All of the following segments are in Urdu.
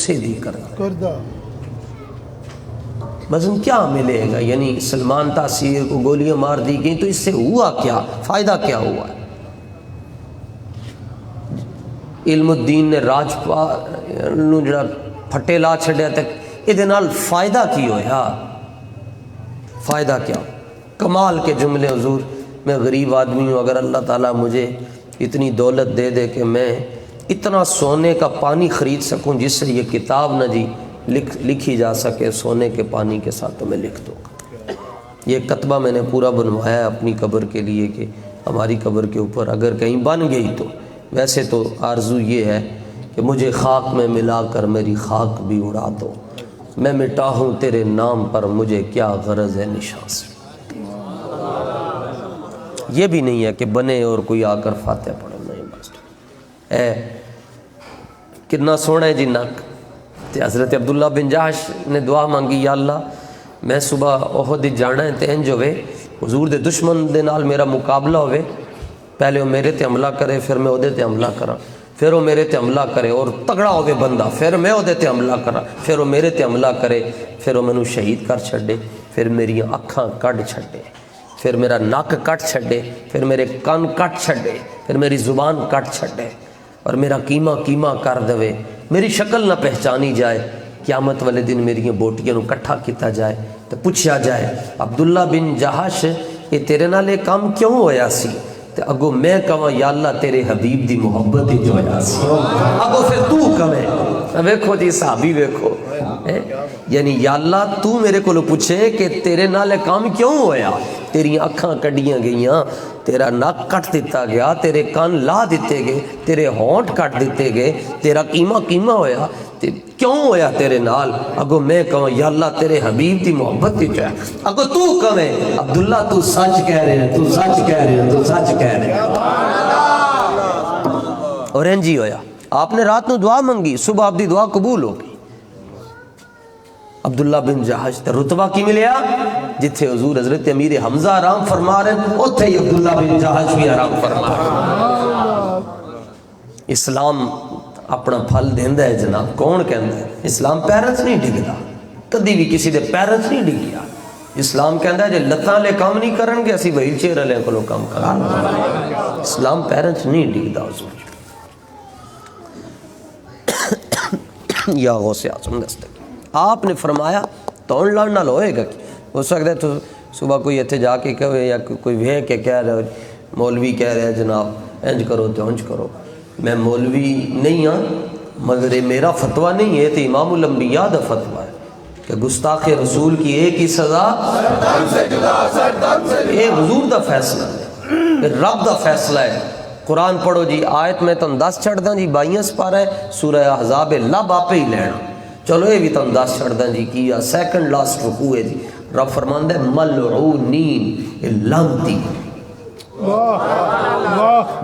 سیدھی کردہ وزن کیا ملے گا؟ یعنی سلمان تاثیر کو گولیاں مار دی گئیں تو اس سے ہوا کیا؟ فائدہ کیا ہوا؟ علم الدین نے راجپال نو جڑا پھٹے لا چھڑیا تک یہ نال فائدہ کی ہویا؟ فائدہ کیا؟ کمال کے جملے حضور، میں غریب آدمی ہوں، اگر اللہ تعالیٰ مجھے اتنی دولت دے دے کہ میں اتنا سونے کا پانی خرید سکوں جس سے یہ کتاب نہ جی لکھی جا سکے سونے کے پانی کے ساتھ، تو میں لکھ دوں گا۔ یہ کتبہ میں نے پورا بنوایا ہے اپنی قبر کے لیے کہ ہماری قبر کے اوپر اگر کہیں بن گئی تو، ویسے تو آرزو یہ ہے کہ مجھے خاک میں ملا کر میری خاک بھی اڑا دو، میں مٹا ہوں تیرے نام پر، مجھے کیا غرض ہے نشان سے۔ یہ بھی نہیں ہے کہ بنے اور کوئی آ کر فاتحہ پڑھے، نہیں ماسٹر اے کتنا سونا ہے جی نک۔ حضرت عبداللہ بن جحش نے دعا مانگی، یا اللہ میں صبح احد جانا ہے تے انج ہوئے حضور دے دشمن دے نال میرا مقابلہ ہوئے، پہلے وہ میرے تے حملہ کرے پھر میں اودے تے حملہ کراں، پھر وہ میرے تے حملہ کرے اور تگڑا ہوئے بندہ، پھر میں اودے تے حملہ کراں، پھر وہ میرے تے حملہ کرے، پھر وہ مینوں شہید کر چھڈے، پھر میری اکھاں کڈ چھڈے، پھر میرا نک کٹ چھڈے، پھر میرے کن کٹ چھڈے، پھر میری زبان کٹ چھڈے اور میرا کیما کیما کر دے، میری شکل نہ پہچانی جائے، قیامت والے دن میری بوٹیاں کٹھا کیتا جائے تو پوچھا جائے عبداللہ بن جحش یہ تیرے نال یہ کام کیوں ہویا سی؟ تو اگو میں کہاں یا اللہ تیرے حبیب دی محبت ہی جو ہویا سی، اگو پھر تو کہیں ویکھو جی صحابی ویکھو، یعنی یا اللہ تو میرے کو پوچھے کہ تیرے نال کام کیوں ہویا، تیری اکھاں کڈیاں گئیاں، تیرا نک کٹ دیتا گیا، تیرے کان لا دیتے گئے، تیرے ہونٹ کٹ دیتے گئے، تیرا قیمہ قیمہ ہویا، کیوں ہویا تیرے نال؟ اگو میں کہوں یا اللہ تیرے حبیب دی محبت دی چاہے، اگو تو کہیں عبداللہ تو سچ کہہ رہے ہیں، تو سچ کہہ رہے ہیں، تو سچ کہہ رہے ہیں۔ اور انجی ہویا، آپ نے رات نو دعا منگی، صبح آپ دی دعا قبول ہو گئی۔ عبداللہ بن جحش تے رتبہ کی ملیا جتھے حضور حضرت امیر حمزہ آرام فرما رہے ہیں، اتھے ہی عبداللہ بن جحش بھی آرام فرما رہے ہیں۔ اسلام اپنا پھل دیندہ ہے جناب، کون کہندہ ہے؟ اسلام پیرنس نہیں ڈگدا، کدی بھی کسی دے پیرنس نہیں ڈگیا۔ اسلام کہندہ ہے جے لتاں لے کام نہیں کرن گے اسی وہیل چیئر والے کو کام کران۔ اسلام پیرنس نہیں ڈگدا حضور۔ یا غوث اعظم دستگیر آپ نے فرمایا توڑ لڑ نال ہوئے گا، ہو سکتا ہے تو صبح کوئی اتھے جا کے کہے یا کوئی وے کے کہہ رہے مولوی کہہ رہے جناب انج کرو تو انج کرو، میں مولوی نہیں ہاں مگر میرا فتویٰ نہیں ہے، تو امام الانبیاء دا فتویٰ ہے کہ گستاخ رسول کی ایک ہی سزا، یہ حضور دا فیصلہ ہے، رب دا فیصلہ ہے۔ قرآن پڑھو جی، آیت میں تم 10 چھڑ دیں جی، 22 سپارہ ہے سورہ احزاب، لب آپ ہی لینا، چلو یہ بھی تم 10 چھڑ دیں جی، کیا سیکنڈ لاسٹ رکوع ہے جی، رب فرماندہ ہے ملعونین، لعنتی۔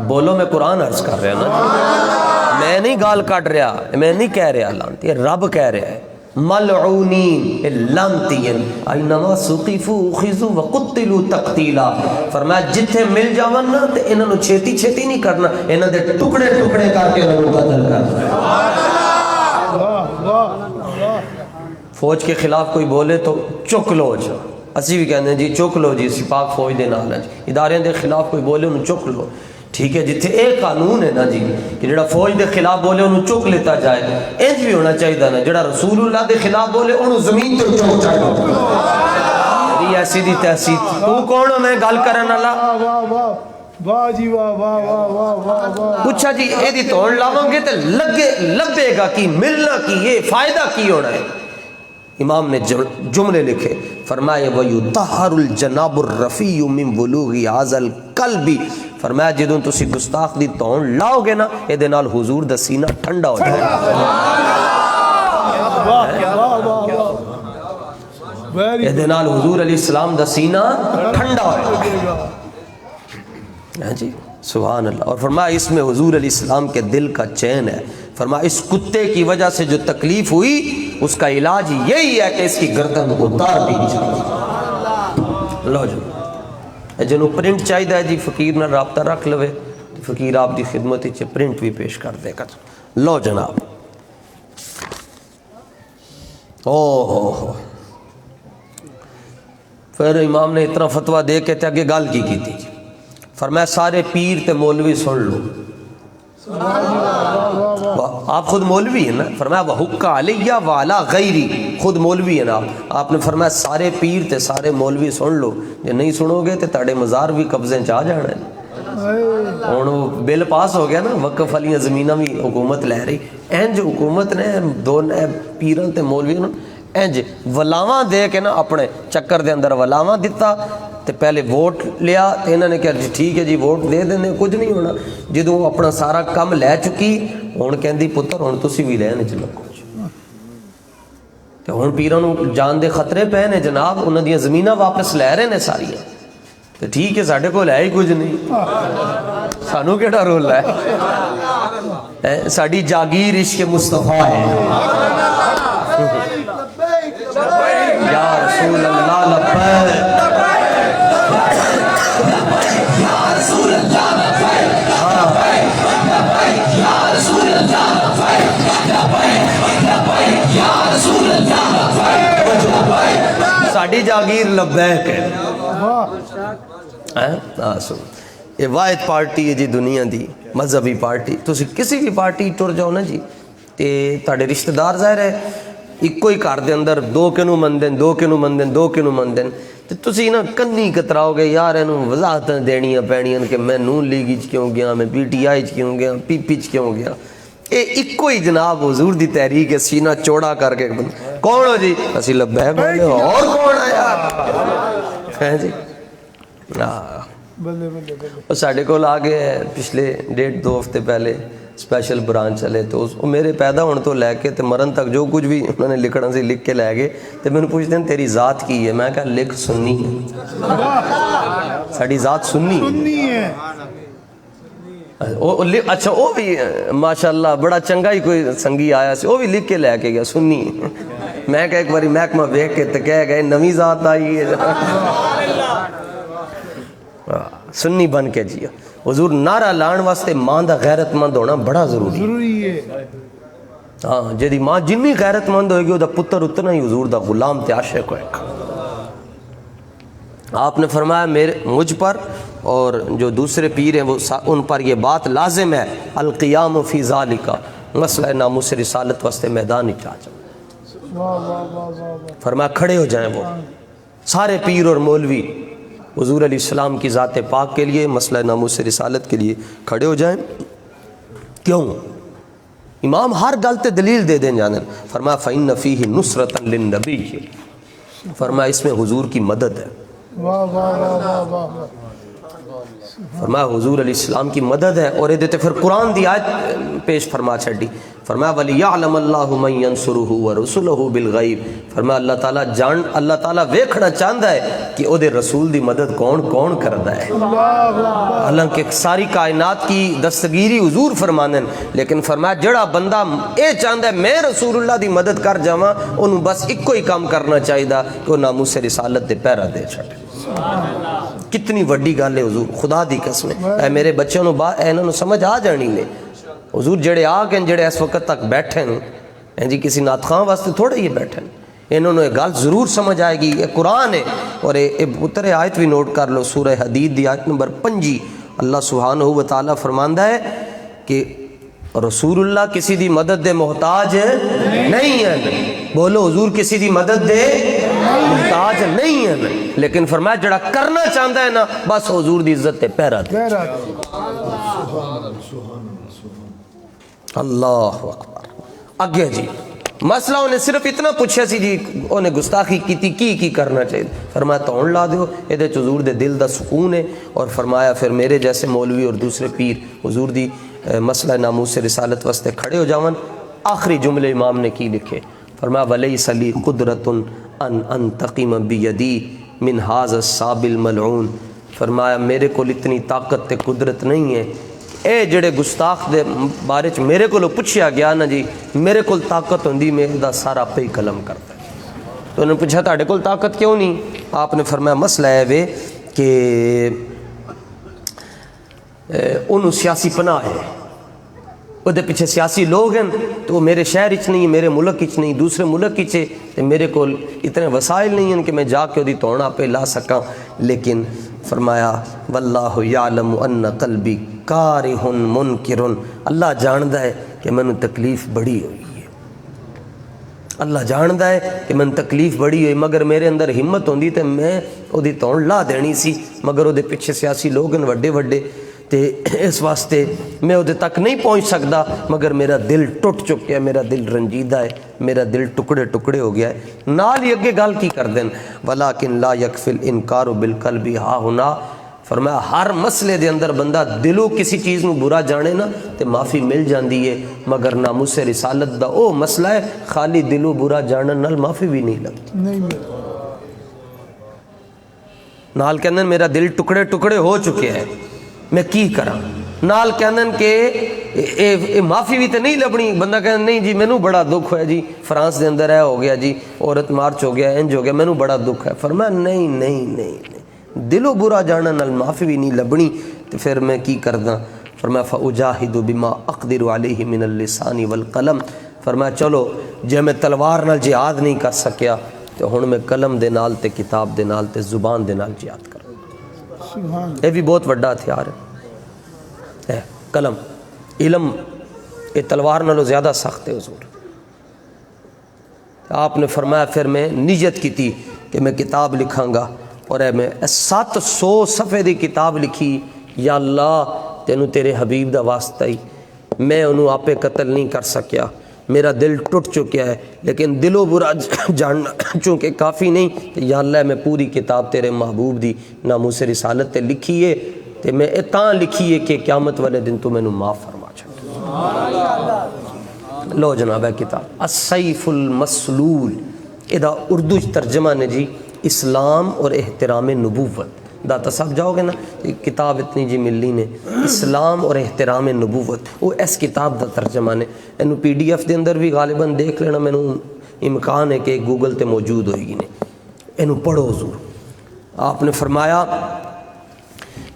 بولو میں قرآن عرض کر رہا نا، میں نہیں گال کٹ رہا، میں نہیں کہہ رہا لعنتی، رب کہہ رہا ہے ملعونین لعنتی، اینما ثقفوا اخذوا وقتلوا تقتیلا، فرمایا جتھے مل جاون نا تے انہاں نو چھیتی چھیتی نہیں کرنا، انہاں دے ٹکڑے ٹکڑے کر کے انہاں نو قتل کرنا۔ فوج کے خلاف کوئی بولے تو چک لو جا، اسی بھی کہتے ہیں جی چک لو جی، سپاک فوج دے نال ہے جی، ادارے دے خلاف کوئی بولے انہوں چک لو، ٹھیک ہے، جتھے ایک قانون ہے نا جی کہ جڑا فوج دے خلاف بولے انہوں چک لیتا جائے، انج بھی ہونا چاہیے نا جڑا رسول اللہ دے خلاف بولے انہوں زمین تو چک چاہیے۔ میری ایسی دی تحسیت، تو کون ہو میں گل کرن والا؟ واہ جی واہ واہ واہ واہ واہ واہ، پوچھا جی اے دی توڑ لاواں گے تے لبے گا کی، ملنا کی، یہ فائدہ کی ہونا ہے؟ امام نے جملے لکھے، فرمایا وَيُطَهَّرُ الْجَنَابُ الرَّفِيُّ مِنْ بُلُوغِ هَذَا الْقَلْبِ، فرمایا جدوں تسی گستاخ دی توڑ لاؤ گے نا اے دے نال حضور دا سینہ ٹھنڈا ہو جائے گا، اے دے نال حضور علیہ السلام دا سینہ ٹھنڈا ہو جائے گا جی، سبحان اللہ۔ اور فرمایا اس میں حضور علیہ السلام کے دل کا چین ہے، فرمایا اس کتے کی وجہ سے جو تکلیف ہوئی اس کا علاج یہی ہے کہ اس کی گردن اتار دی جائے۔ لو جو جنہوں پرنٹ چاہیے جی فقیر نہ رابطہ رکھ لوے، فقیر آپ دی خدمت پرنٹ بھی پیش کر دے گا۔ لو جناب ہو پھر امام نے اتنا فتویٰ دے کے تے اگے گل کی تھی، فرمایا سارے پیر تے مولوی سن لو. آپ خود مولوی ہیں نا، فرمایا وَحُقَّ عَلَيَّ وَعَلَى غَيْرِي، خود مولوی ہیں نا آپ نے فرمایا سارے پیر تے سارے مولوی سن لو، جے نہیں سنو گے تے تاڑے مزار بھی قبضے چاہ جانا ہے. ہوں بل پاس ہو گیا نا، وقف والیاں زمیناں بھی حکومت لے رہی. انج حکومت نے دو پیران تے مولویوں انج ولاواں دے کے نا اپنے چکر دے اندر ولاواں دیتا تے پہلے ووٹ لیا تے انہوں نے کہا جی ٹھیک ہے جی ووٹ دے دینے، کچھ نہیں ہونا. جدوں اپنا سارا کم لے چکی ہوں کہندی پتر ہوں تسی بھی لینے چلو کچھ. تے ہوں پیراں نوں جان دے خطرے پے نے جناب، انہاں دیاں زمیناں واپس لے رہے نے ساریاں. تو ٹھیک ہے ساڈے کول ہے ہی کچھ نہیں، سانوں کیڑا رول ہے، ساڈی جاگیر عشق مصطفیٰ ہے. یا رسول اللہ لبیک، یا رسول اللہ لبیک، یا رسول اللہ لبیک، لبیک یا رسول اللہ لبیک. ساڈی جاگیر لبیک ہے. یہ واحد پارٹی ہے جی دنیا دی مذہبی پارٹی. تسی کسی بھی پارٹی ٹر جاؤ نا جی تے تاڑے رشتہ دار ظاہر ہے ایکو ہی گھر دے اندر دو کنوں مندن دو کنوں مندن دو کنوں مندن تے تسی نا کنی کتراؤ گے یار اینوں وضاحتاں دینیاں پینیاں کہ میں نون لیگ وچ کیوں گیا، میں پی ٹی آئی وچ کیوں گیا، پی پی وچ کیوں گیا. اے ایکو ہی جناب حضور دی تحریک ہے، سینہ چوڑا کر کے کون ہو جی اسی لبیک بولے اور کون آیا ہے جی. اور ساڑھے کو آگے پچھلے 1.5-2 ہفتے پہلے اسپیشل برانچ چلے تو میرے پیدا ہونے تو لے کے مرن تک جو کچھ بھی انہوں نے لکھنا سی لکھ کے لے گئے تو میں نے پوچھتے ہیں تیری ذات کی ہے، میں کہا لکھ سنی ہے، ساڑھی ذات سنی ہے. اچھا وہ بھی ماشاءاللہ بڑا چنگا ہی کوئی سنگی آیا سی وہ بھی لکھ کے لے کے گیا سنی. میں کہا ایک باری محکمہ دیکھ کے تو کہہ گئے نویں ذات آئی ہے سنی بن کے جی. حضور نعرہ لان واسطے ماں دا غیرت مند ہونا بڑا ضروری ہے. ہاں جیدی ماں جنی غیرت مند ہوئے گی وہ دا پتر اتنا ہی حضور دا غلام تے عاشق ہوئے گا. آپ نے فرمایا مجھ پر اور جو دوسرے پیر ہیں وہ ان پر یہ بات لازم ہے القیام فی ذالکا، مسئلہ ناموس رسالت واسطے میدان اچھا جائے. فرمایا کھڑے ہو جائیں وہ سارے پیر اور مولوی حضور علیہ السلام کی ذات پاک کے لیے مسئلہ ناموس رسالت کے لیے کھڑے ہو جائیں. کیوں؟ امام ہر گلتے دلیل دے دیں جانیں. فرمایا فَإِنَّ فِيهِ نُصْرَةً لِلنَّبِيِّ، فرمایا اس میں حضور کی مدد ہے. فرمایا حضور علیہ السلام کی مدد ہے. اور یہ دیتے پھر قرآن دی آیت پیش فرما چھڑی. فرمایا وَلِيَعْلَمَ اللَّهُ مَنْ يَنْصُرُهُ وَرُسُلُهُ بِالْغَيْبِ، فرمایا اللہ تعالیٰ ویکھنا چاہتا ہے کہ او دے رسول دی مدد کون کون کردا ہے. حالانکہ ساری کائنات کی دستگیری حضور فرمانن، لیکن فرمایا جڑا بندہ اے چاہتا ہے میں رسول اللہ دی مدد کر جاواں انہوں بس ایک ہی کام کرنا چاہیے کہ وہ ناموس رسالت دے پیرا دے چھڑے. کتنی وڈی گل ہے حضور، خدا دی قسم اے میرے بچوں نو انہاں نو سمجھ آ جانی نے. حضور جڑے آ کے جڑے اس وقت تک بیٹھے ہیں جی کسی نعت خواں واسطے تھوڑے ہی بیٹھے ہیں، انہوں نے گل ضرور سمجھ آئے گی. یہ قرآن ہے. اور یہ پتر آیت بھی نوٹ کر لو، سورہ حدید دی آیت نمبر 5 اللہ سبحانہ و تعالیٰ فرماندا ہے کہ رسول اللہ کسی دی مدد دے محتاج نہیں ہے. بولو حضور کسی دی مدد دے محتاج نہیں ہے، لیکن فرمایا جڑا کرنا چاہتا ہے نا بس حضور دی عزت تے پیرا دے. اللہ اکبر. اگے جی مسئلہ انہیں صرف اتنا پوچھا سی جی انہیں گستاخی کی کرنا چاہیے. فرمایا توڑ لا دیو یہ حضور دے دل دا سکون ہے. اور فرمایا پھر میرے جیسے مولوی اور دوسرے پیر حضور دی مسئلہ ناموس رسالت واسطے کھڑے ہو جاون. آخری جملے امام نے کی لکھے. فرمایا وَلَيْسَ لِي قُدْرَةٌ أَنْ أَنْتَقِمَ بِيَدِي مِنْ هَذَا الصَّابِ الْمَلْعُونِ. فرمایا میرے کو اتنی طاقت تے قدرت نہیں ہے. اے جڑے گستاخ دے بارے چ میرے کو پوچھیا گیا نا جی میرے کو طاقت ہوندی میں دا سارا پہ قلم کرتا ہے. تو انہوں نے پوچھا تاڑے کو طاقت کیوں نہیں؟ آپ نے فرمایا مسئلہ ہے وے کہ انہوں سیاسی پناہ ہے. وہ پیچھے سیاسی لوگ ہیں تو وہ میرے شہر اچ نہیں، میرے ملک اچ نہیں، دوسرے ملک اچ تے میرے کو اتنے وسائل نہیں ہیں کہ میں جا کے وہ توڑ آپ لا سکاں. لیکن فرمایا واللہ یعلم ان قلبی کارہ منکر، اللہ جاندا ہے کہ مینوں تکلیف بڑی ہوئی ہے، اللہ جاندا ہے کہ مینوں تکلیف بڑی ہوئی، مگر میرے اندر ہمت ہوندی تے میں وہ توڑ لا دینی سی، مگر وہ پیچھے سیاسی لوگ ہیں وڈے وڈے تے اس واسطے میں وہ تک نہیں پہنچ سکتا، مگر میرا دل ٹوٹ چکا ہے، میرا دل رنجیدہ ہے، میرا دل ٹکڑے ٹکڑے ہو گیا ہے. نال ہی اگے گل کی کر دیں ولیکن لا یکفی الانکار بالقلب ہا ہنا، فرمایا ہر مسئلے دے اندر بندہ دلوں کسی چیز نو برا جانے نا تے معافی مل جاندی ہے، مگر ناموس رسالت دا او مسئلہ ہے خالی دلوں برا جانن نال معافی بھی نہیں لگتی. نہیں ملتا. نال کہندن میرا دل ٹکڑے ٹکڑے ہو چکے ہے، میں کی کراں. نال کہندن کہ اے معافی بھی تے نہیں لبنی. بندہ کہندن نہیں جی مینوں بڑا دکھ ہے جی، فرانس دے اندر ہے ہو گیا جی، عورت مارچ ہو گیا، انج ہو گیا، مینوں بڑا دکھ ہے. فرمایا نہیں نہیں نہیں، دلوں برا جانن نال معافی بھی نہیں لبنی، تو پھر میں کی کردا. فرمایا فاجاہد بما اقدر علیہ من اللسان والقلم، فرمایا چلو جے میں تلوار نال جہاد نہیں کر سکیا تو ہن میں قلم دے نال تے کتاب دے نال تے زبان دے نال جہاد کراں. سبحان یہ بھی بہت وڈا ہتھیار ہے قلم. علم یہ تلوار نالوں زیادہ سخت ہے حضور. آپ نے فرمایا پھر میں نیت کی تھی کہ میں کتاب لکھاں گا، اور میں 700 صفحے دی کتاب لکھی. یا اللہ تینوں تیرے حبیب دا واسطہ ہی میں انہوں آپے قتل نہیں کر سکیا، میرا دل ٹوٹ چکیا ہے، لیکن دلو برا جاننا چونکہ کافی نہیں، تو یا اللہ میں پوری کتاب تیرے محبوب دی ناموس رسالت تے لکھی ہے، تے میں اتاں لکھی ہے کہ قیامت والے دن تو مینوں معاف فرما چھڈ. لو جناب ہے کتاب السیف المسلول، ادا اردو ترجمہ نے جی اسلام اور احترام نبوت. داتا صاحب جاؤ گے نا کتاب اتنی جی ملی نے اسلام اور احترام نبوت، وہ اس کتاب دا ترجمہ نے. اینو پی ڈی ایف دے اندر بھی غالباً دیکھ لینا، مینوں امکان ہے کہ گوگل تے موجود ہوئے گی نے. اینو پڑھو حضور. آپ نے فرمایا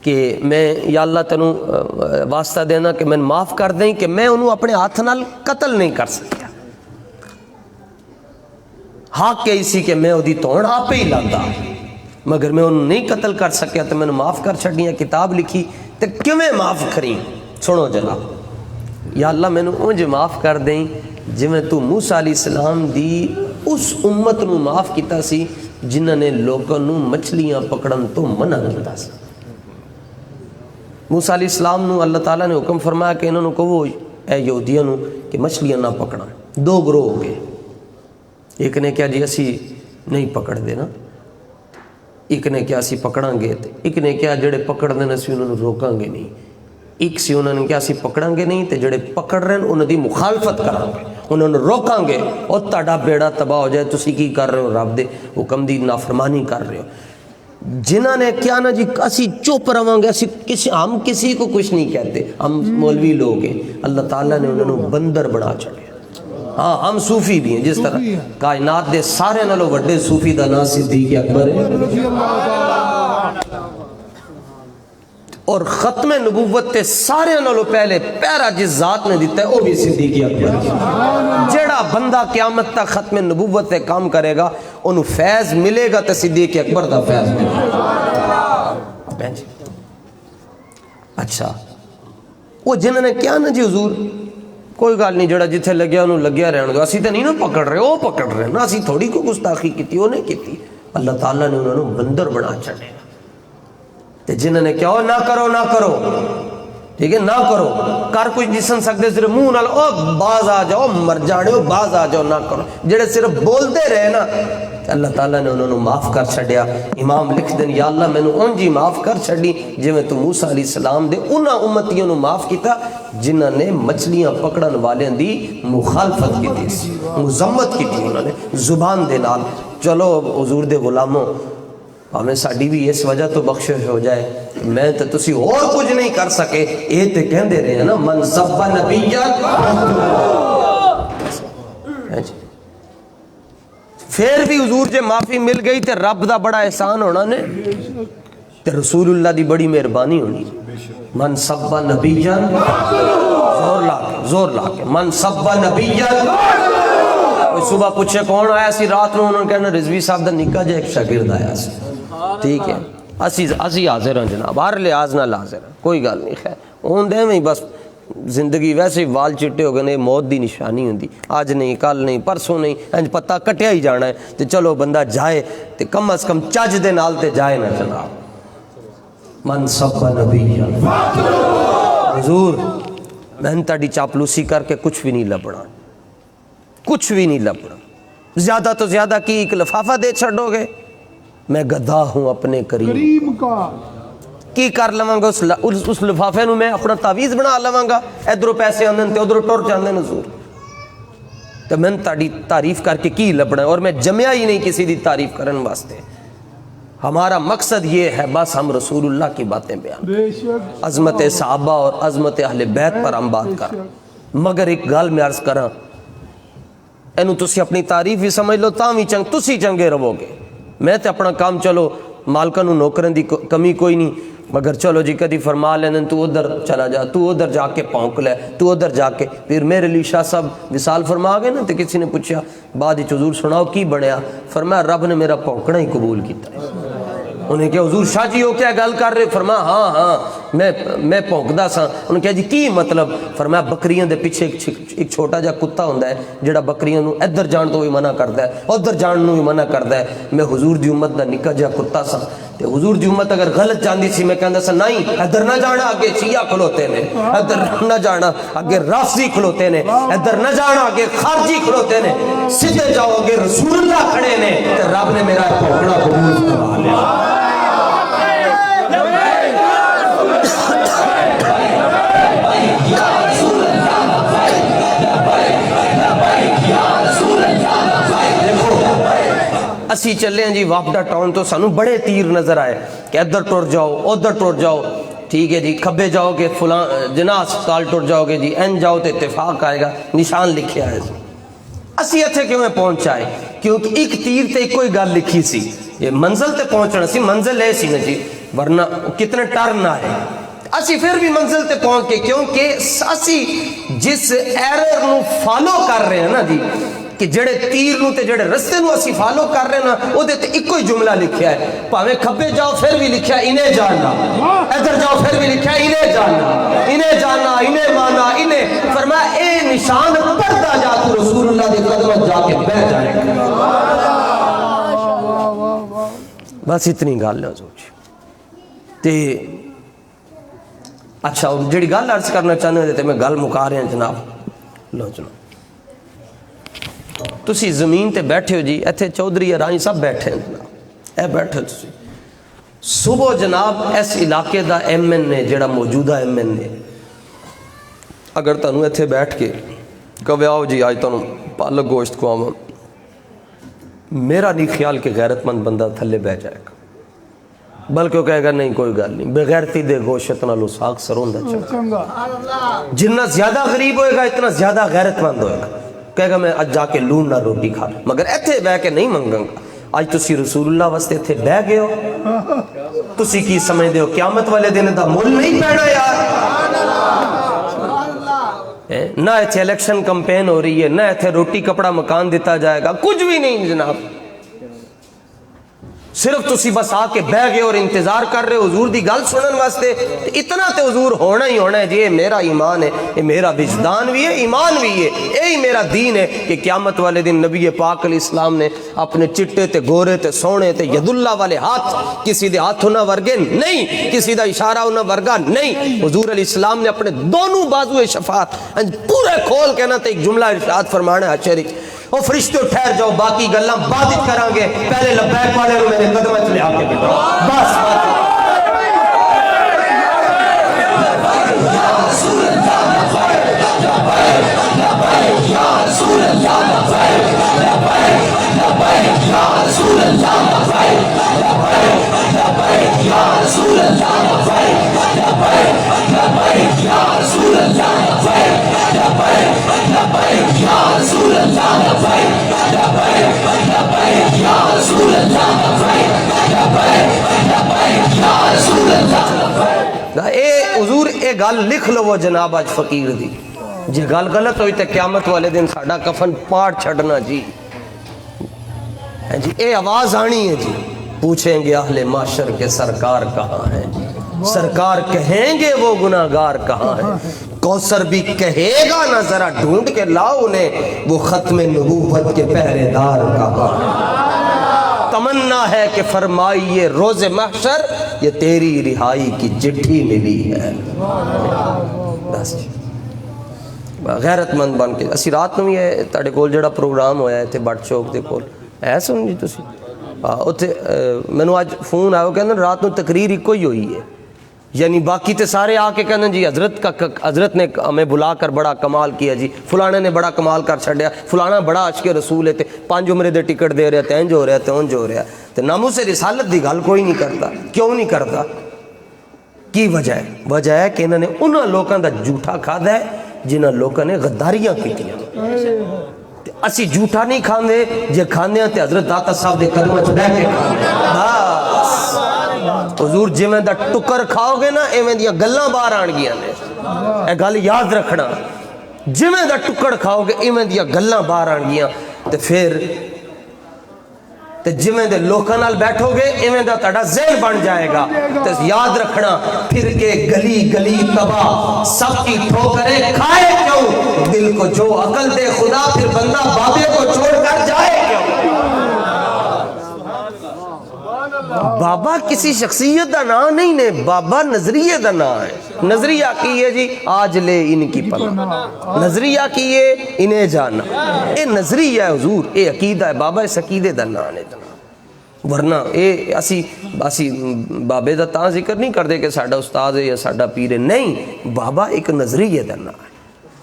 کہ میں یا اللہ تینوں واسطہ دینا کہ میں معاف کر دیں کہ میں انہوں اپنے ہاتھ نال قتل نہیں کر سکیا. حق ہے اسی کہ میں وہ توڑ آپ ہی لاتا، مگر میں انہوں نہیں قتل کر سکیا تو میں نے معاف کر چھڑیاں. کتاب لکھی تو کیویں معاف کریں؟ سنو جناب. یا اللہ میں نے انج معاف کر دیں جویں تو موسیٰ علیہ السلام دی اس امت نو معاف کیتا سی جنہاں نے لوگوں نو مچھلیاں پکڑن تو منع کیتا سی. موسیٰ علیہ السلام نو اللہ تعالیٰ نے حکم فرمایا کہ انہوں نے کہو اے یہودیاں نو کہ مچھلیاں نہ پکڑا. دو گروہ ہو گئے. ایک نے کیا جی اسی نہیں پکڑ دینا، ایک نے کیا اسی پکڑاں گے، ایک نے کیا جڑے پکڑ دیں اسی انہوں نے روکاں گے نہیں. ایک سی انہوں نے کیا اسی پکڑاں گے نہیں تے جڑے پکڑ رہے ہیں انہوں دی مخالفت کراں گے، انہوں نے روکاں گے. اور تہاڈا بیڑا تباہ ہو جائے، تسی کی کر رہے ہو؟ رب دے حکم دی نافرمانی کر رہے ہو. جنہاں نے کیا نا جی اسی چپ رہاں گے، ہم کسی کو کچھ نہیں کہتے، ہم مولوی لوگ ہیں. اللہ تعالیٰ نے انہوں نے بندر بنا چھڑے. ہاں ہم صوفی بھی ہیں، جس طرح کائنات دے سارے نالوں وڈے صوفی دا نام صدیق اکبر ہے، اور ختم نبوت تے سارے نالوں پہلے پیرا جس ذات نے دیتا ہے وہ بھی صدیق اکبر ہے. جڑا بندہ قیامت تک ختم نبوت تے کام کرے گا انہوں فیض ملے گا تے صدیق اکبر دا فیض ملے گا. اچھا وہ جنہوں نے کیا نا جی حضور کوئی گل نہیں، جڑا جتھے لگیا انہوں لگیا رہن دو، اسی تو نہیں نا پکڑ رہے، وہ پکڑ رہے نا، اسی تھوڑی کو گستاخی کی وہ نہیں کی. اللہ تعالیٰ نے انہوں نے بندر بنا چھڑے گا. تے جنہوں نے کیا ہو نہ کرو نہ کرو، ٹھیک ہے نہ کرو، کر کچھ نہیں سن سکتے، صرف منہ نال او باز آ جاؤ، مر جاڑے ہو باز آ جاؤ، نہ کرو. جڑے صرف بولتے رہے نا اللہ تعالیٰ نے انہوں نے معاف کر چھڑیا. امام لکھ دیں یا اللہ میں نے ان جی معاف کر چھڑی جی میں تو موسیٰ علیہ السلام دے انہاں امتیوں نے معاف کیتا جنہاں نے مچھلیاں پکڑن والے دی مخالفت کی تھی، مذمت کی تھی انہوں نے زبان دے نال. چلو حضور دے غلاموں ہمیں ساڑی بھی اس وجہ تو بخشش ہو جائے، میں تو تسی اور کچھ نہیں کر سکے. اے تے کہندے رہے ہیں نا من سب نبیّا، پھر بھی حضور جے معافی مل گئی تے رب دا بڑا احسان ہونا نے تے رسول اللہ دی بڑی مہربانی ہونی. من سب نبیّا، زور لا کے من سب نبی صبح پوچھے کون آیا سی رات نو انہوں نے کہنا رضوی صاحب دا نکا جا ایک شاگرد آیا سی ٹھیک ہے اسی حاضر ہیں جناب ہر لحاظ نال حاضر ہیں کوئی گل نہیں خیر ہوں دے میں بس زندگی ویسے ہی وال چٹے ہو گئے موت دی نشانی ہوندی آج نہیں کل نہیں پرسوں نہیں انج پتہ کٹیا ہی جانا ہے تے چلو بندہ جائے تے کم از کم چج دے نال تے جائے نہ جناب من سب نبی حضور میں نے تاڑی چاپلوسی کر کے کچھ بھی نہیں لبنا کچھ بھی نہیں لبنا زیادہ تو زیادہ کی ایک لفافہ دے چھڑو گے میں گدھا ہوں اپنے کریم کا کی کر لواں گا اس لفافے نو میں اپنا تعویذ بنا لواں گا ادھروں پیسے آندن تے ادھروں ٹر جاندے حضور تو میں تاڑی تعریف کر کے کی لبنا ہے اور میں جمیا ہی نہیں کسی دی تعریف کرن واسطے ہمارا مقصد یہ ہے بس ہم رسول اللہ کی باتیں بیان بے شک عظمت صحابہ اور عظمت اہل بیت پر ہم بات کر مگر ایک گل میں عرض کراں اینو تسی اپنی تعریف بھی سمجھ لو تاں بھی چنگ تسی چنگے رہو گے میں تے اپنا کام چلو مالکاں نو نوکرن دی کمی کوئی نہیں مگر چلو جی کدی فرما لیندن تو ادھر چلا جا تو ادھر جا کے پونک لے تو ادھر جا کے پھر میرے لیے شاہ صاحب وصال فرما گئے نا تو کسی نے پوچھا بعد حضور سناؤ کی بنیا فرمایا رب نے میرا پونکنا ہی قبول کیتا ہے انہیں کہا حضور شاہ جی ہو کیا گل کر رہے فرمایا ہاں میں پونکدا سا انہیں کہا جی کی مطلب فرمایا بکریاں دے پیچھے ایک چھوٹا جا کتا ہوندا ہے جڑا بکریاں نو ادھر جان تو بھی منع کردا ہے ادھر جان نو بھی منع کردا ہے میں حضور دی امت دا نکا جا کتا سا تے حضور دی امت اگر غلط جاندی سی میں کہندا سا نہیں ادھر نہ جانا اگے شیعہ کھلوتے نے ادھر نہ جانا اگے رافضی کھلوتے نے ادھر نہ جانا اگے خارجی کھلوتے نے سیدھے جاؤ اگے رسول اللہ کھڑے نے تے رب نے میرا پونکنا قبول فرما لیا اسی چلے ہیں جی وافڈا ٹاؤن تو سانو بڑے تیر نظر آئے کہ ادھر ٹر جاؤ ادھر ٹر جاؤ ٹھیک ہے جی کھبے جاؤ گے فلاں جناح ہسپتال ٹر جاؤ گے جی این جاؤ تو اتفاق آئے گا نشان لکھے آئے جی اسی اتھے کیوں میں پہنچائے کیونکہ ایک تیر تے کوئی گل لکھی سی یہ منزل تے پہنچنا سی منزل ہے سی نا جی ورنہ کتنے ٹرن آئے اسی پھر بھی منزل تے پہنچ کے کیونکہ اسی جس ایرر نو فالو کر رہے ہیں نا جی کہ جڑے تیر نو تے جڑے رستے نو اسی فالو کر رہے نا او دے تے ایک کوئی جملہ لکھیا ہے پاویں کھبے جاؤ پھر بھی لکھیا انہیں جاننا ادھر جاؤ پھر بھی لکھیا انہیں جاننا انہیں مانا انہیں فرمایا اے نشان پڑھتا جا تو رسول اللہ دے قدمت جا کے بیٹھ جائے بس اتنی گل ہے حضور جی تے اچھا جڑی گل عرض کرنا چاہنے تے میں گل مکا رہے ہیں جناب لو جناب تسی زمین تے بیٹھے ہو جی ایتھے چودھری ارائیں سب بیٹھے ہیں جناب اے بیٹھے تسی صبح جناب اس علاقے دا ایم این نے جڑا موجودہ ایم این نے اگر تنوں ایتھے بیٹھ کے کہے آؤ جی آج تنوں پالک گوشت کو آواں میرا نہیں خیال کہ غیرت مند بندہ تھلے بہ جائے گا بلکہ وہ کہے گا نہیں کوئی گل نہیں بغیرتی دے گوشت نالو ساگ سروں دا چنگا جتنا زیادہ غریب ہوئے گا اتنا زیادہ غیرت مند ہوئے گا کہے گا میں آج جا کے لون نہ روٹی کھا مگر ایتھے بہ کے نہیں منگاں گا آج تسی رسول اللہ واسطے ایتھے بہ گئے ہو تسی کی سمجھ دے ہو قیامت والے دن دا مول نہیں پینا یار نہ ایتھے الیکشن کمپین ہو رہی ہے نہ ایتھے روٹی کپڑا مکان دیتا جائے گا کچھ بھی نہیں جناب صرف تسی بس آ کے بہ گئے اور انتظار کر رہے حضور دی گل سنن واسطے اتنا تے حضور ہونا ہی ہونا ہے جی یہ میرا ایمان ہے یہ میرا وجدان بھی ہے ایمان بھی ہے یہی میرا دین ہے کہ قیامت والے دن نبی پاک علیہ السلام نے اپنے چٹے تے گورے تے سونے تے ید اللہ والے ہاتھ کسی دے ہاتھ ہونا ورگے نہیں کسی دا اشارہ ہونا ورگا نہیں حضور علیہ السلام نے اپنے دونوں بازو شفاعت پورے کھول کے نا تے ایک جملہ ارشاد فرمانا ہے شریک او فرشتے ٹھہر جاؤ باقی گلاں بعد کران گے پہلے لبیک والے نو میرے قدم وچ لے آ کے بٹھاؤ بس یا رسول اللہ لبیک لبیک یا رسول اللہ لبیک لبیک یا رسول اللہ لبیک لبیک یا رسول اللہ لبیک لبیک یا رسول اللہ لبیک لبیک یا رسول اللہ لبیک لبیک یا رسول اللہ لبیک یا رسول اللہ اے حضور اے گل لکھ لو جناب اج فقیر دی جی گل غلط ہوئی تو قیامت والے دن ساڈا کفن پاڑ چھڑنا جی. جی اے آواز آنی ہے جی. پوچھیں گے اہل معاشر کے سرکار کہاں ہے, سرکار کہیں گے وہ گناہگار کہاں ہے. کوثر بھی کہے گا نہ ذرا ڈھونڈ کے لاؤ انہیں وہ ختم نبوت کے پہرے دار کہاں ہے. تمنا ہے کہ فرمائیے روز محشر یہ تیری رہائی کی چٹھی ملی ہے. بس غیرت مند بن کے اسی رات نو بھی ہے تہاڈے کول جڑا پروگرام ہویا ہے تے بٹ چوک دے کول ہے سن جی تسی اتھے مینوں اج فون آیا کہندے رات نو تقریر ایکو ہی ہوئی ہے, یعنی باقی تے سارے آ کے کہندے جی حضرت نے ہمیں بلا کر بڑا کمال کیا جی, فلانے نے بڑا کمال کر چھڈیا, فلانا بڑا عاشق رسول ہے تے 5 عمرے دے ٹکٹ دے رہا تے انج ہو رہا تے اونج ہو رہا تے ناموس رسالت دی گل کوئی نہیں کرتا. کیوں نہیں کرتا؟ کی وجہ ہے؟ وجہ ہے کہ انہوں نے انہاں لوکاں دا جھوٹا کھادا ہے جنہاں لوکاں نے غداریاں کیتیاں. اسی جھوٹا نہیں کھاندے, جے کھاندے ہیں تے حضرت داتا صاحب دے قدماں وچ بیٹھ کے کھاندے. بس حضور جویں دا ٹکر کھاؤ گے نا ایویں دیاں گلاں باہر آن گیاں نے. اے گل یاد رکھنا, جویں دا ٹکر کھاؤ گے ایویں دیاں گلاں باہر آن گیاں تے پھر تے جویں دے لوکاں نال بیٹھو گے ایویں دا تہاڈا ذہن بن جائے گا. تے یاد رکھنا پھر کے گلی گلی تباہ سب کی ٹھوکریں کھائے کیوں, دل کو جو عقل دے خدا پھر بندہ بابے کو چھوڑ کر جائے کیوں. بابا کسی شخصیت دا نام نہیں نے, بابا نظریے دا نام ہے. نظریہ کی ہے جی آج لے ان کی پناہ, نظریہ کی ہے انہیں جانا. اے نظریہ ہے حضور, اے عقیدہ ہے بابا, اس عقیدے دا نام ہے. ورنہ اے اسی بابے دا تاں ذکر نہیں کردے کہ ساڈا استاد ہے یا ساڈا پیر ہے, نہیں, بابا ایک نظریے دا نام ہے.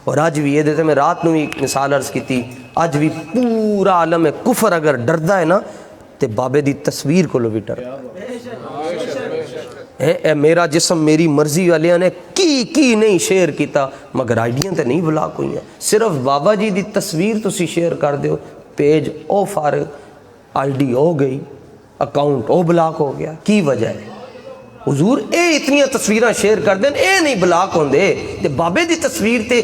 اور آج بھی یہ دیتے میں رات نو ایک مثال عرض کی تھی, آج بھی پورا عالم کفر اگر ڈردا ہے نا تے بابے دی تصویر کو لو بھی ڈر. اے میرا جسم میری مرضی والے نے کی نہیں شیئر کیتا, مگر آئیڈیاں تے نہیں بلاک ہوئی ہیں. صرف بابا جی دی تصویر تسی شیئر کر دیو, پیج او فارغ, آئی ڈی ہو گئی, اکاؤنٹ او بلاک ہو گیا. کی وجہ ہے حضور اے اتنی تصویراں شیئر کر دیں اے نہیں بلاک ہوندے تے بابے دی تصویر تے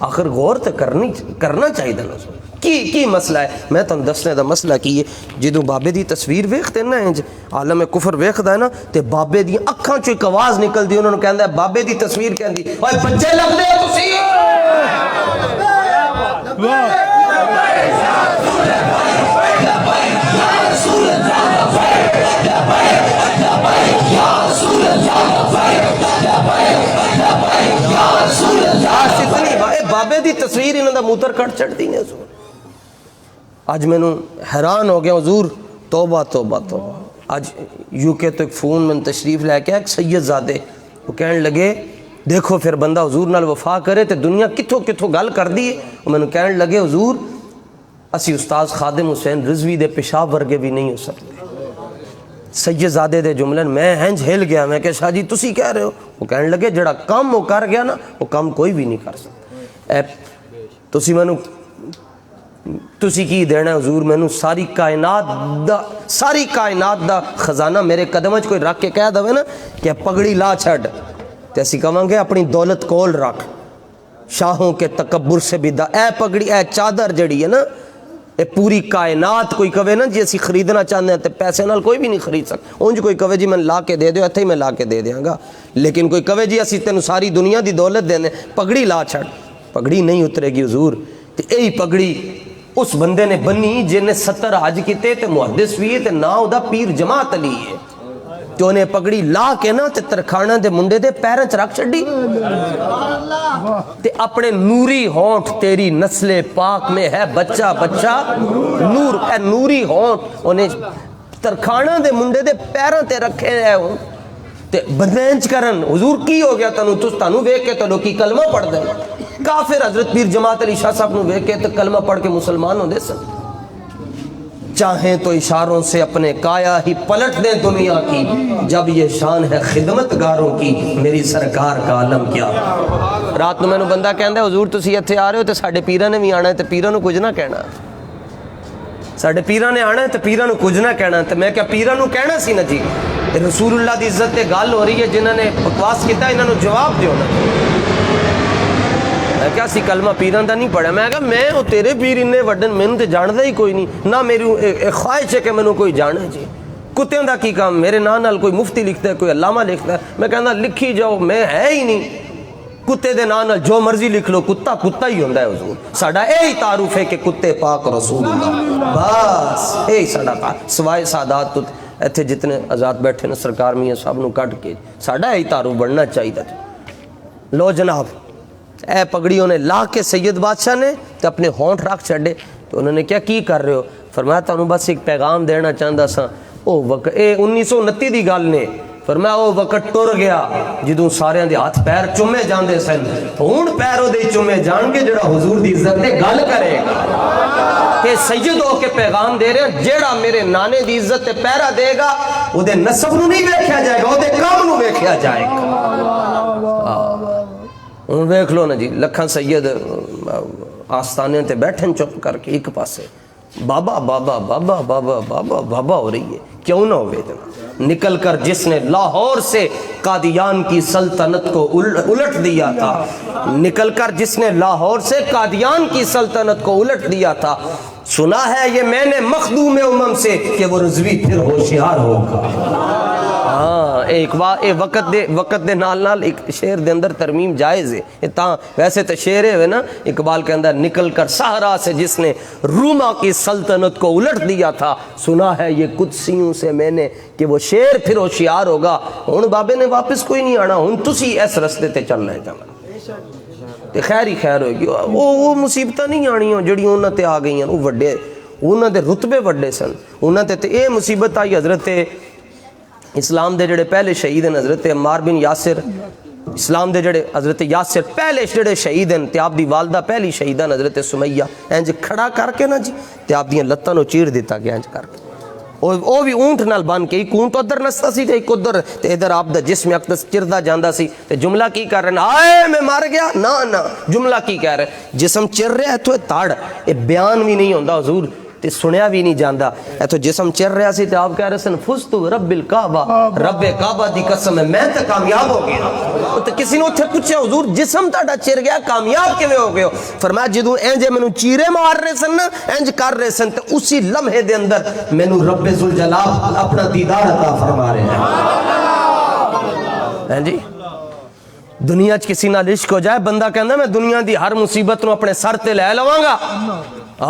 آخر غور تے کرنا چاہیے نا. کی مسئلہ ہے؟ میں تم دسنے دا مسئلہ کی ہے, جدوں بابے دی تصویر ویکھتے نا انج عالم کفر ویکھدا ہے نا تے بابے دی اکھاں چوں ایک آواز نکلدی, انہوں نے کہندا ہے بابے دی تصویر کہندی اوئے بچے لگدے ہو تسی. بابے دی تصویر انہوں دا موتر کٹ چڑھ دی نے حضور. آج میں نو حیران ہو گیا حضور, توبہ توبہ توبہ. آج یو کے تو ایک فون میں تشریف لے کے ایک سید زادے, وہ کہنے لگے دیکھو پھر بندہ حضور نال وفا کرے تے دنیا کتھوں گل کر دی. میں نے کہنے لگے حضور اسی استاذ خادم حسین رضوی دے پیشاب ورگے بھی نہیں ہو سکتے. سید زادے دے جملن میں ہنج ہل گیا, میں کہ شاہ جی تسی کہہ رہے ہو؟ وہ کہنے لگے جڑا کام وہ کر گیا نا وہ کام کوئی بھی نہیں کر سکتا. تسی کی دینا ہے حضور؟ میں ساری کائنات دا خزانہ میرے قدم وچ کوئی رکھ کے کہہ دوے نا کہ پگڑی لا چھڑ, تے اسی کہاں گے اپنی دولت کول رکھ, شاہوں کے تکبر سے بھی اے پگڑی اے چادر جڑی ہے نا اے پوری کائنات کوئی کہے نا جی اسی خریدنا چاہتے ہیں تے پیسے نال کوئی بھی نہیں خرید سکتا. اونج کوئی کہے جی میں لا کے دے دیو, ایتھے ہی میں لا کے دے دیاں گا, لیکن کوئی کہے جی اسی تینوں ساری دنیا دی دولت دینے, پگڑی لا چھڑ, پگڑی نہیں اترے گی حضور. تے یہی پگڑی اس بندے نے بنی جن نے 70 حج کیتے تے محدث بھی ہے تے نا او دا پیر جماعت علی ہے, تو انہیں پگڑی لا کے نا تے ترکھانہ دے منڈے دے پیریں چ رکھ چھڈی تے اپنے نوری ہونٹ, تیری نسل پاک میں ہے بچہ بچہ نور, اے نوری ہونٹ انہیں ترکھانہ دے منڈے دے پیریں تے رکھے ہیں تے بندینچ کرن. حضور کی ہو گیا تانوں ویکھ کے تو لوکی کلمہ پڑھ دیں. کافر حضرت پیر جماعت علی شاہ صاحب نو ویکھ کے تو کلمہ پڑھ کے مسلمان ہو دے سن. چاہیں تو اشاروں سے اپنے کایا ہی پلٹ دیں دنیا کی, جب یہ شان ہے خدمت گاروں کی میری سرکار کا عالم کیا. رات نو مینوں بندہ کہندا ہے حضور تسی ایتھے آ رہے ہو تے ساڈے پیراں نے بھی آنا ہے تے پیراں نو کچھ نہ کہنا, ساڈے پیراں نے آنا ہے تے پیراں نو کچھ نہ کہنا. تے میں کیا پیراں نو کہنا سی نا جی, رسول اللہ دی عزت تے گل ہو رہی ہے, جنہاں نے بکواس کیتا انہاں نو جواب دیو نا. میں کیا سی کلمہ پیران دا نہیں پڑھا. میں کہا میں وہ تیرے پیر انے وڈن مینوں تے جاندا ہی کوئی نہیں, نہ میری خواہش ہے کہ مینوں کوئی جانے جی. کتےاں دا کی کام, میرے نال کوئی مفتی لکھتا ہے, کوئی علامہ لکھتا ہے, میں کہنا لکھی جاؤ, میں ہے ہی نہیں. کتے دے نال جو مرضی لکھ لو, کتا کتا ہی ہوندا ہے حضور. ساڈا یہی تعارف ہے کہ کتے پاک رسول اللہ, بس یہی ساڈا سوائے سادات تو ایتھے جتنے آزاد بیٹھے نے سرکار میاں صاحب نو کٹ کے ساڈا یہی تعارف بننا چاہیے. لو جناب, اے پگڑیوں نے لا کے سید بادشاہ نے تے اپنے ہونٹ رکھ چھڑے. تو انہوں نے کیا کی کر رہے ہو؟ فرمایا تانوں بس ایک پیغام دینا چاہتا سا. او وقت اے 1929 دی گل نے. فرمایا او وقت ٹر گیا جدوں سارے دے ہاتھ پیر چومے جاندے سن, ہن پیروں دے چومے جان کے جڑا حضور دی عزت تے گل کرے گا کہ سید ہو کے پیغام دے رہے ہیں, جیڑا میرے نانے دی عزت تے پیرا دے گا او دے نسب نو نہیں ویکھیا جائے گا, او دے کام نو ویکھیا جائے گا. ہن ویکھ لو نا جی, لکھاں سید آستانے تے بیٹھن چپ کر کے ایک پاسے بابا بابا بابا بابا بابا بابا ہو رہی ہے. کیوں نہ ہوئے جناب, نکل کر جس نے لاہور سے قادیان کی سلطنت کو الٹ دیا تھا, نکل کر جس نے لاہور سے قادیان کی سلطنت کو الٹ دیا تھا, سنا ہے یہ میں نے مخدوم امم سے کہ وہ رضوی پھر ہوشیار ہوگا. ہاں ایک وقت دے نال نال ایک شعر دے اندر ترمیم جائز ہے. تاں ویسے تو شعر ہے نا اقبال کے اندر, نکل کر صحرا سے جس نے روما کی سلطنت کو الٹ دیا تھا, سنا ہے یہ قدسیوں سے میں نے کہ وہ شیر پھر ہوشیار ہوگا. ہن بابے نے واپس کوئی نہیں آنا, ہن تسی اس رستے تے چل رہے جانا تے خیر ہی خیر ہوئے گی. وہ مصیبتاں نہیں آنیاں جڑی انہاں تے آ گئیاں, وہ وڈے انہاں دے رتبے وڈے سن. انہاں تے اے مصیبت آئی حضرت اسلام دے جڑے پہلے شہید ہیں حضرت عمار بن یاسر, اسلام دے جڑے حضرت یاسر پہلے جڑے شہید ہیں, تے آپ دی والدہ پہلی شہیدہ حضرت سمیہ, انج کھڑا کر کے نا جی تے آپ دیاں لتاں نو چیر دیتا گیا انج کر کے, او بھی اونٹ نال بن کے, ایک اونٹ ادھر نستا سی تے ایک ادھر, تے ادھر آپ دا جسم اقدس چردا جاندا سی. تے جملہ کی کر رہے ہیں, آئے میں مر گیا, نا جملہ کی کہہ رہے ہیں, جسم چر رہا ہے تو تاڑ, اے بیان بھی نہیں ہوندا حضور تے سنیا بھی نہیں جاندا. اے تو جسم چر رہا سی تے آپ کہہ رہے سن فزت رب الکعبہ, رب کعبہ دی قسم ہے میں تے کامیاب ہو گیا. تے کسی نے اوتھے پوچھا حضور جسم تہاڈا چر گیا کامیاب کیویں ہو گئے ہو؟ فرمایا جدوں انج مینوں چیرے مار رہے سن نا, انج کر رہے سن, تے اسی لمحے دے اندر مینوں رب ذوالجلال اپنا دیدار عطا فرما رہے ہیں. جی دنیا چ کسی نال عشق ہو جائے, بندہ کہندا میں دنیا دی ہر مصیبت نو اپنے سر تے لے لواں گا,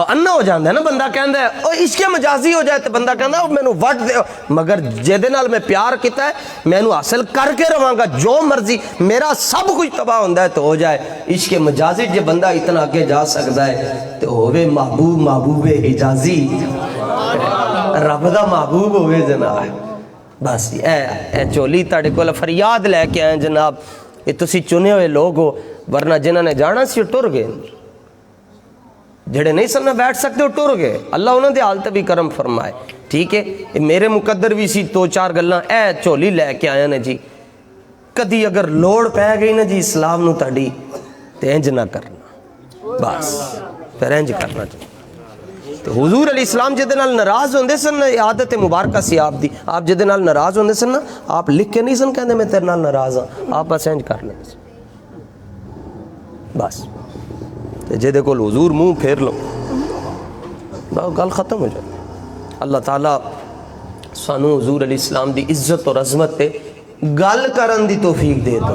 انا ہو جاندا ہے نا. بندہ کہندا ہے او عشق مجازی ہو جائے تے بندہ کہندا او مینوں وٹ دے, مگر جے نال میں پیار کیتا ہے مینوں حاصل کر کے رواں گا, جو مرضی میرا سب کچھ تباہ ہوندا ہے تو ہو جائے. عشق مجازی جے بندہ اتنا اگے جا سکدا ہے تے ہوے محبوب حجازی, رب دا محبوب ہوے جناب. بس اے چولی تاڑے کول فریاد لے کے آئے جناب, یہ تسی چنے ہوئے لوگ ہو, ورنہ جنہاں نے جانا سی ٹر گئے, جڑے نہیں سن بیٹھ سکتے وہ ٹر گئے. اللہ انہوں دے حال تے بھی کرم فرمائے. ٹھیک ہے, میرے مقدر بھی سی 2-4 گلاں اے چولی لے کے آیا نے جی. کدی اگر لوڑ پہ گئی نا جی اسلام نو تاڑی تے انج نہ کرنا, بس پھر انج کرنا چاہیے. تو حضور علیہ السلام جدے نال ناراض ہوندے سن, عادت مبارکہ سی آپ دی, آپ جدے نال ناراض ہوندے سن نا, آپ لکھ کے نہیں سن کہندے میں تیرے نال ناراض ہاں, آپ بس انج کر لیں بس. جدے کول حضور منہ پھیر لو گل ختم ہو جائے. اللہ تعالیٰ سانو حضور علیہ السلام دی عزت اور عظمت تے گل کرن دی توفیق دے دو.